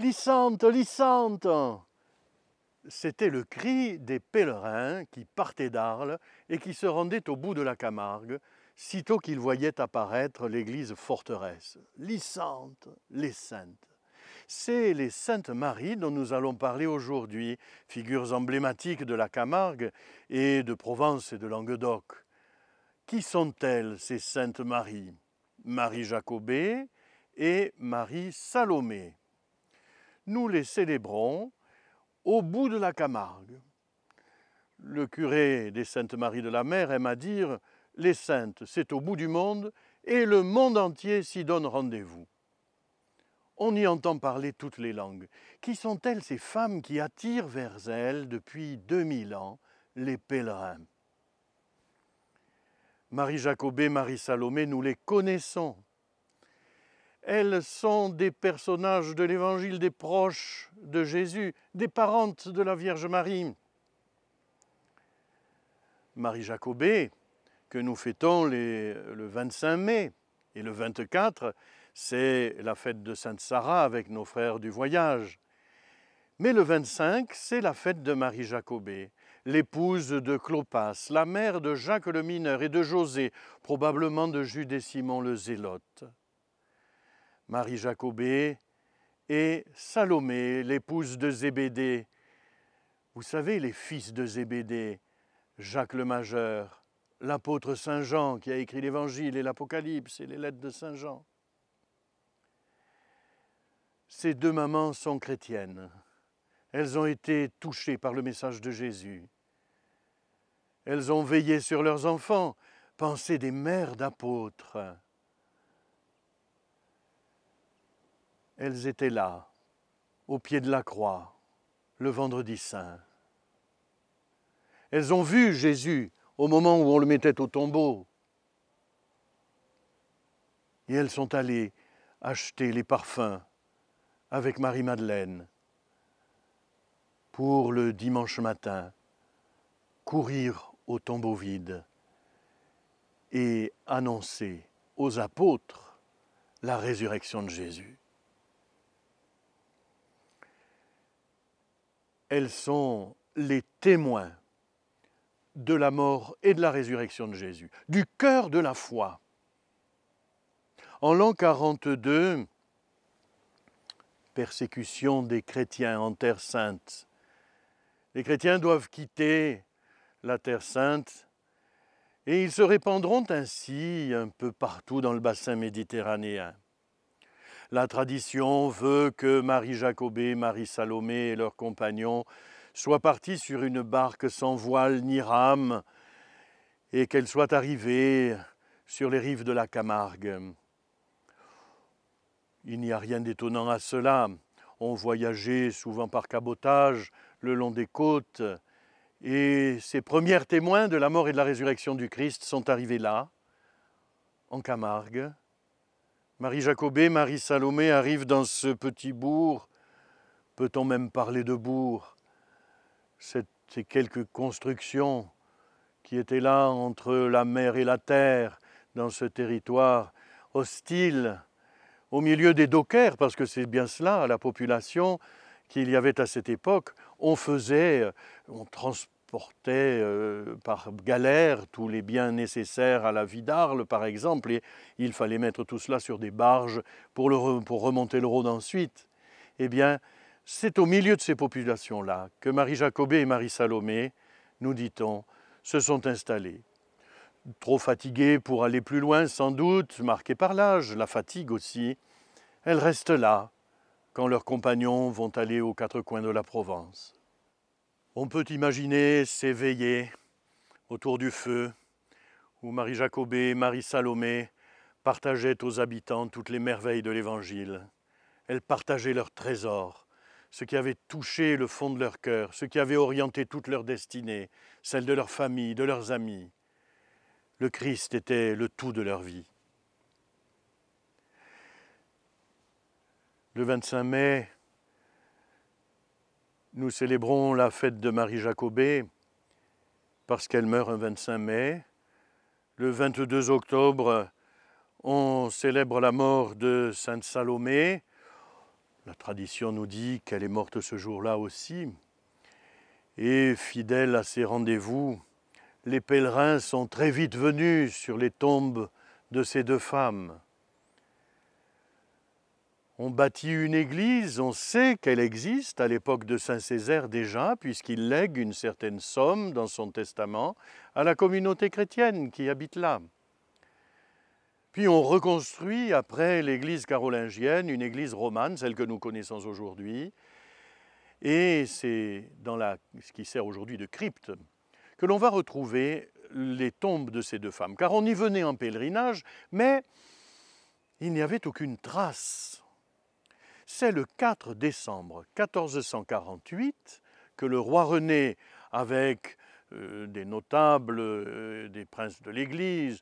Lysante, Lysante !» C'était le cri des pèlerins qui partaient d'Arles et qui se rendaient au bout de la Camargue, sitôt qu'ils voyaient apparaître l'église forteresse. Lysante, les saintes. C'est les Saintes Maries dont nous allons parler aujourd'hui, figures emblématiques de la Camargue et de Provence et de Languedoc. Qui sont-elles, ces Saintes Maries? Marie Jacobée et Marie Salomé. Nous les célébrons au bout de la Camargue. Le curé des Saintes Maries de la Mer aime à dire « Les saintes, c'est au bout du monde et le monde entier s'y donne rendez-vous ». On y entend parler toutes les langues. Qui sont-elles, ces femmes qui attirent vers elles depuis 2000 ans les pèlerins? Marie Jacobée, Marie Salomé, nous les connaissons. Elles sont des personnages de l'Évangile, des proches de Jésus, des parentes de la Vierge Marie. Marie Jacobée, que nous fêtons le 25 mai, et le 24, c'est la fête de Sainte Sarah avec nos frères du voyage. Mais le 25, c'est la fête de Marie Jacobée, l'épouse de Clopas, la mère de Jacques le mineur et de José, probablement de Jude et Simon le Zélote. Marie Jacobée et Salomé, l'épouse de Zébédée. Vous savez, les fils de Zébédée, Jacques le Majeur, l'apôtre Saint Jean qui a écrit l'Évangile et l'Apocalypse et les lettres de Saint Jean. Ces deux mamans sont chrétiennes. Elles ont été touchées par le message de Jésus. Elles ont veillé sur leurs enfants, pensez des mères d'apôtres. Elles étaient là, au pied de la croix, le vendredi saint. Elles ont vu Jésus au moment où on le mettait au tombeau. Et elles sont allées acheter les parfums avec Marie-Madeleine pour le dimanche matin, courir au tombeau vide et annoncer aux apôtres la résurrection de Jésus. Elles sont les témoins de la mort et de la résurrection de Jésus, du cœur de la foi. En l'an 42, persécution des chrétiens en Terre Sainte. Les chrétiens doivent quitter la Terre Sainte et ils se répandront ainsi un peu partout dans le bassin méditerranéen. La tradition veut que Marie Jacobée, Marie Salomé et leurs compagnons soient partis sur une barque sans voile ni rame et qu'elles soient arrivées sur les rives de la Camargue. Il n'y a rien d'étonnant à cela. On voyageait souvent par cabotage le long des côtes et ces premiers témoins de la mort et de la résurrection du Christ sont arrivés là, en Camargue. Marie Jacobée, Marie Salomé arrivent dans ce petit bourg. Peut-on même parler de bourg? Ces quelques constructions qui étaient là entre la mer et la terre, dans ce territoire hostile, au milieu des dockers, parce que c'est bien cela, la population qu'il y avait à cette époque. On transportait par galère tous les biens nécessaires à la vie d'Arles, par exemple, et il fallait mettre tout cela sur des barges pour remonter le Rhône ensuite. Eh bien, c'est au milieu de ces populations-là que Marie Jacobée et Marie Salomé, nous dit-on, se sont installées. Trop fatiguées pour aller plus loin, sans doute, marquées par l'âge, la fatigue aussi, elles restent là quand leurs compagnons vont aller aux quatre coins de la Provence. On peut imaginer ces veillées autour du feu où Marie Jacobée et Marie Salomé partageaient aux habitants toutes les merveilles de l'Évangile. Elles partageaient leurs trésors, ce qui avait touché le fond de leur cœur, ce qui avait orienté toute leur destinée, celle de leur famille, de leurs amis. Le Christ était le tout de leur vie. Le 25 mai, nous célébrons la fête de Marie Jacobée parce qu'elle meurt un 25 mai. Le 22 octobre, on célèbre la mort de Sainte Salomé. La tradition nous dit qu'elle est morte ce jour-là aussi. Et fidèles à ces rendez-vous, les pèlerins sont très vite venus sur les tombes de ces deux femmes. On bâtit une église, on sait qu'elle existe à l'époque de Saint Césaire déjà, puisqu'il lègue une certaine somme dans son testament à la communauté chrétienne qui habite là. Puis on reconstruit après l'église carolingienne, une église romane, celle que nous connaissons aujourd'hui, et c'est dans ce qui sert aujourd'hui de crypte que l'on va retrouver les tombes de ces deux femmes, car on y venait en pèlerinage, mais il n'y avait aucune trace. C'est le 4 décembre 1448 que le roi René, avec des notables, des princes de l'Église,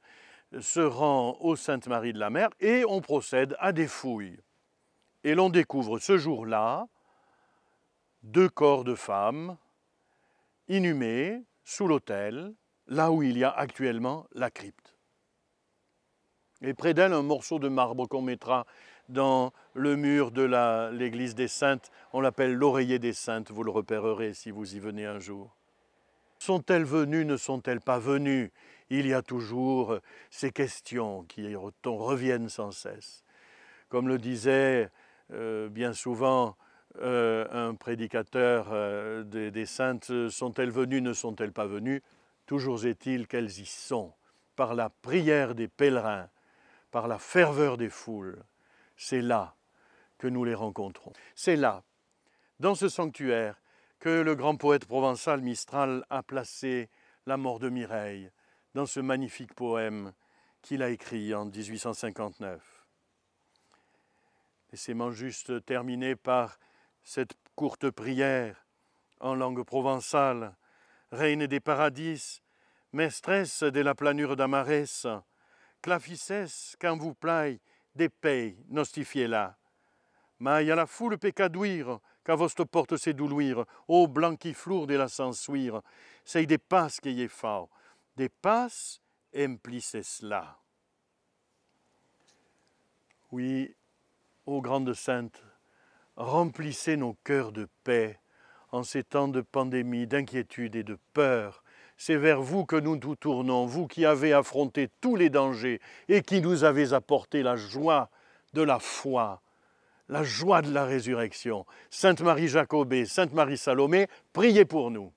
se rend aux Saintes-Maries de la Mer et on procède à des fouilles. Et l'on découvre ce jour-là 2 corps de femmes inhumés sous l'autel, là où il y a actuellement la crypte. Et près d'elle, un morceau de marbre qu'on mettra dans le mur de l'église des Saintes. On l'appelle l'oreiller des Saintes, vous le repérerez si vous y venez un jour. Sont-elles venues, ne sont-elles pas venues? Il y a toujours ces questions qui reviennent sans cesse. Comme le disait bien souvent un prédicateur des Saintes, sont-elles venues, ne sont-elles pas venues? Toujours est-il qu'elles y sont, par la prière des pèlerins, par la ferveur des foules. C'est là que nous les rencontrons. C'est là, dans ce sanctuaire, que le grand poète provençal Mistral a placé la mort de Mireille, dans ce magnifique poème qu'il a écrit en 1859. Laissez-moi juste terminer par cette courte prière en langue provençale. Reine des paradis, mestresse de la planure d'Amarès, clafices, quand vous plaît, des pays, nostifiez-la. Mais à la foule peccaduire, qu'à votre porte c'est doulouir, ô blanqui flour de la s'ensuire, c'est des passes qui y est fort, des passes impliquent cela. Oui, ô grande sainte, remplissez nos cœurs de paix en ces temps de pandémie, d'inquiétude et de peur. C'est vers vous que nous nous tournons, vous qui avez affronté tous les dangers et qui nous avez apporté la joie de la foi, la joie de la résurrection. Sainte Marie Jacobée, Sainte Marie Salomé, priez pour nous.